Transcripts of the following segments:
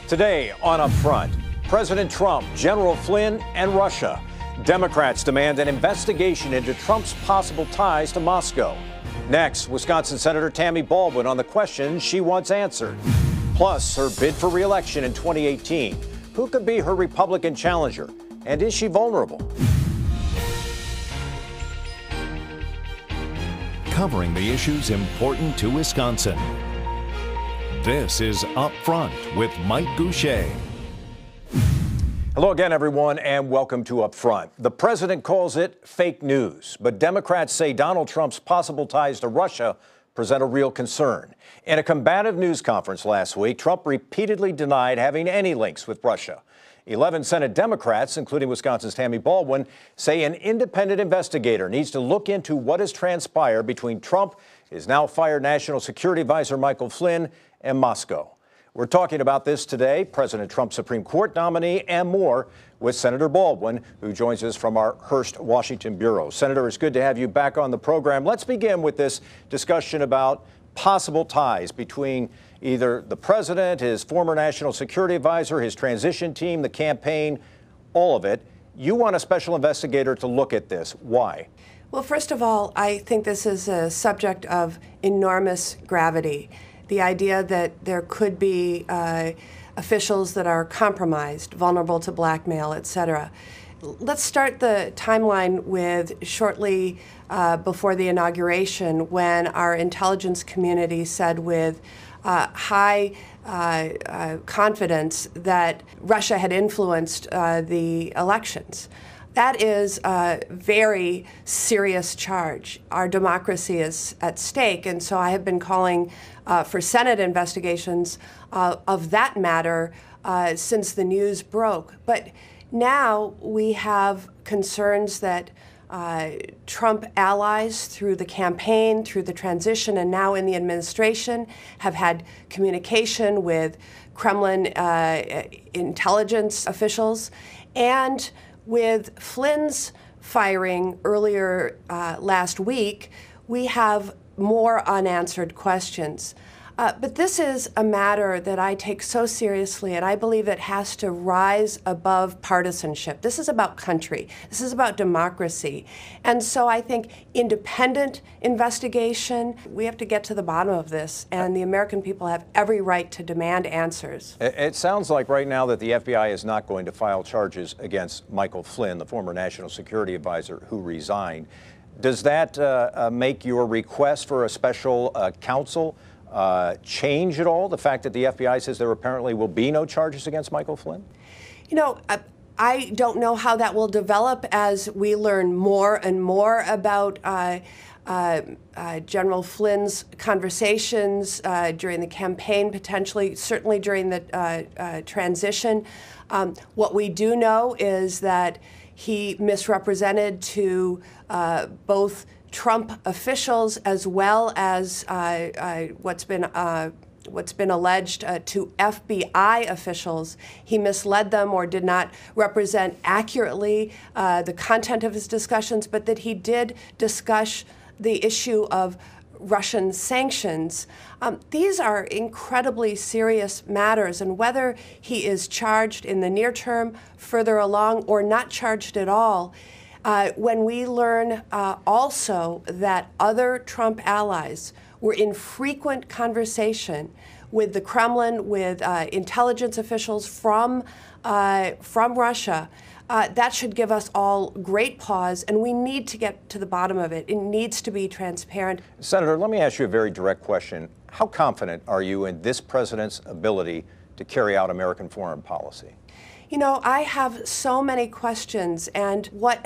Today on Upfront, President Trump, General Flynn, and Russia. Democrats demand an investigation into Trump's possible ties to Moscow. Next, Wisconsin Senator Tammy Baldwin on the questions she wants answered. Plus, her bid for re-election in 2018. Who could be her Republican challenger? And is she vulnerable? Covering the issues important to Wisconsin. This is Upfront with Mike Goucher. Hello again, everyone, and welcome to Upfront. The president calls it fake news, but Democrats say Donald Trump's possible ties to Russia present a real concern. In a combative news conference last week, Trump repeatedly denied having any links with Russia. 11 Senate Democrats, including Wisconsin's Tammy Baldwin, say an independent investigator needs to look into what has transpired between Trump, his now fired National Security Advisor Michael Flynn, and Moscow. We're talking about this today, President Trump's Supreme Court nominee, and more with Senator Baldwin, who joins us from our Hearst, Washington bureau. Senator, it's good to have you back on the program. Let's begin with this discussion about possible ties between either the president, his former national security advisor, his transition team, the campaign, all of it. You want a special investigator to look at this. Why? Well, first of all, I think this is a subject of enormous gravity. The idea that there could be officials that are compromised, vulnerable to blackmail, et cetera. Let's start the timeline with shortly before the inauguration, when our intelligence community said with high confidence that Russia had influenced the elections. That is a very serious charge. Our democracy is at stake, and so I have been calling for Senate investigations of that matter since the news broke. But now we have concerns that Trump allies through the campaign, through the transition, and now in the administration have had communication with Kremlin intelligence officials. And with Flynn's firing earlier last week, we have more unanswered questions. But this is a matter that I take so seriously, and I believe it has to rise above partisanship. This is about country. This is about democracy. And so I think independent investigation, we have to get to the bottom of this, and the American people have every right to demand answers. It sounds like right now that the FBI is not going to file charges against Michael Flynn, the former national security advisor who resigned. Does that make your request for a special counsel change at all? The fact that the FBI says there apparently will be no charges against Michael Flynn? You know, I don't know how that will develop as we learn more and more about General Flynn's conversations during the campaign, potentially, certainly during the transition. What we do know is that he misrepresented to both Trump officials as well as what's been alleged to FBI officials. He misled them or did not represent accurately the content of his discussions, but that he did discuss the issue of Russian sanctions. These are incredibly serious matters, and whether he is charged in the near term, further along, or not charged at all, when we learn also that other Trump allies were in frequent conversation with the Kremlin, with intelligence officials from Russia, that should give us all great pause, and we need to get to the bottom of it. It needs to be transparent. Senator, let me ask you a very direct question. How confident are you in this president's ability to carry out American foreign policy? You know, I have so many questions, and what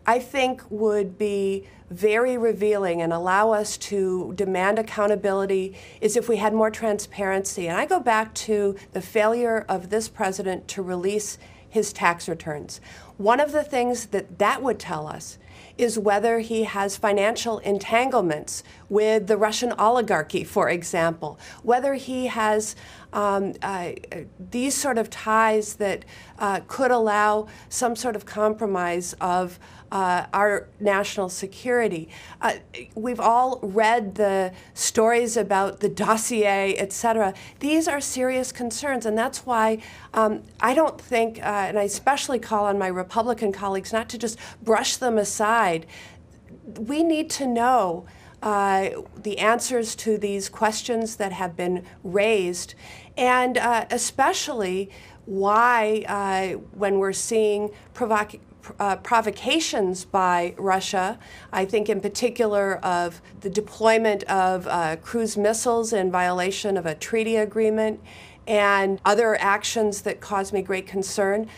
I think would be very revealing and allow us to demand accountability is if we had more transparency. And I go back to the failure of this president to release his tax returns. One of the things that would tell us is whether he has financial entanglements with the Russian oligarchy, for example, whether he has these sort of ties that could allow some sort of compromise of our national security. We've all read the stories about the dossier, et cetera. These are serious concerns, and that's why I don't think, and I especially call on my Republican colleagues not to just brush them aside. We need to know the answers to these questions that have been raised, and especially why, when we're seeing provocations by Russia, I think in particular of the deployment of cruise missiles in violation of a treaty agreement and other actions that cause me great concern,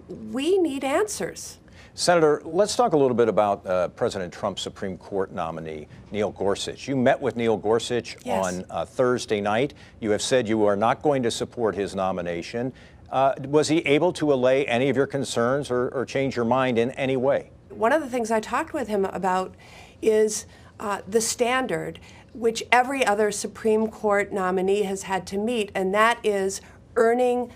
we need answers. Senator, let's talk a little bit about President Trump's Supreme Court nominee, Neil Gorsuch. You met with Neil Gorsuch Yes. on Thursday night. You have said you are not going to support his nomination. Was he able to allay any of your concerns or change your mind in any way? One of the things I talked with him about is the standard which every other Supreme Court nominee has had to meet, and that is earning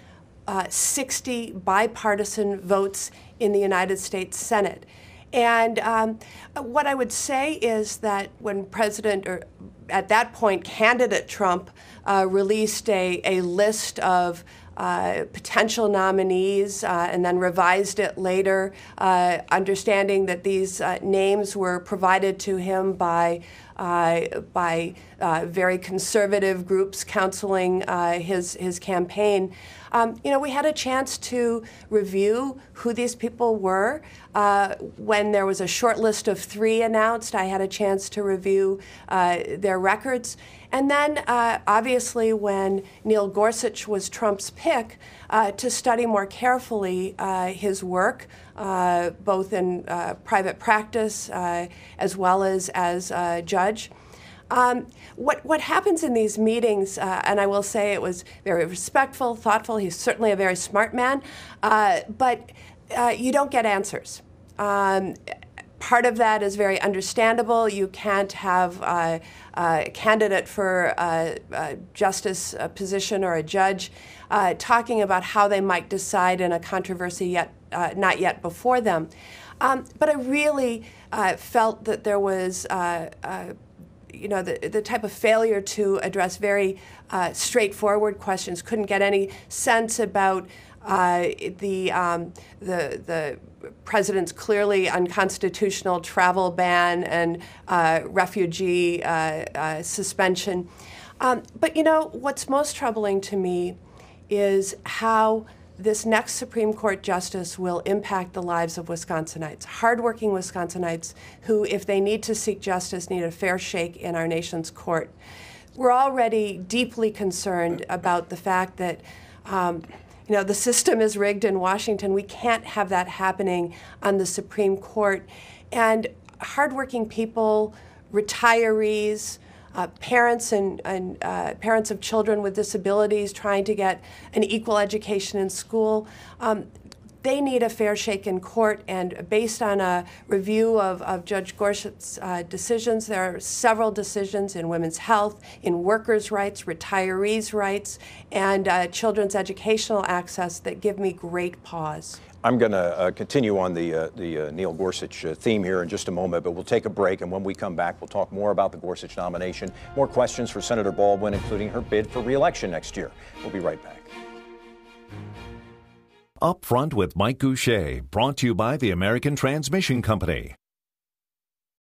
60 bipartisan votes in the United States Senate. And what I would say is that when at that point, candidate Trump released a list of potential nominees and then revised it later, understanding that these names were provided to him by very conservative groups counseling his campaign. We had a chance to review who these people were. When there was a short list of 3 announced, I had a chance to review their records. And then, obviously, when Neil Gorsuch was Trump's pick, to study more carefully his work, both in private practice as well as a judge. What happens in these meetings, and I will say it was very respectful, thoughtful, he's certainly a very smart man, but you don't get answers. Part of that is very understandable. You can't have a candidate for a justice position or a judge talking about how they might decide in a controversy not yet before them. But I really felt that there was the type of failure to address very straightforward questions. Couldn't get any sense about the president's clearly unconstitutional travel ban and refugee suspension. But what's most troubling to me is how this next Supreme Court justice will impact the lives of Wisconsinites, hardworking Wisconsinites who, if they need to seek justice, need a fair shake in our nation's court. We're already deeply concerned about the fact that the system is rigged in Washington. We can't have that happening on the Supreme Court. And hardworking people, retirees, parents and parents of children with disabilities trying to get an equal education in school, they need a fair shake in court. And based on a review of Judge Gorsuch's decisions, there are several decisions in women's health, in workers' rights, retirees' rights, and children's educational access that give me great pause. I'm going to continue on the Neil Gorsuch theme here in just a moment, but we'll take a break, and when we come back, we'll talk more about the Gorsuch nomination, more questions for Senator Baldwin, including her bid for re-election next year. We'll be right back. Up Front with Mike Goucher, brought to you by the American Transmission Company.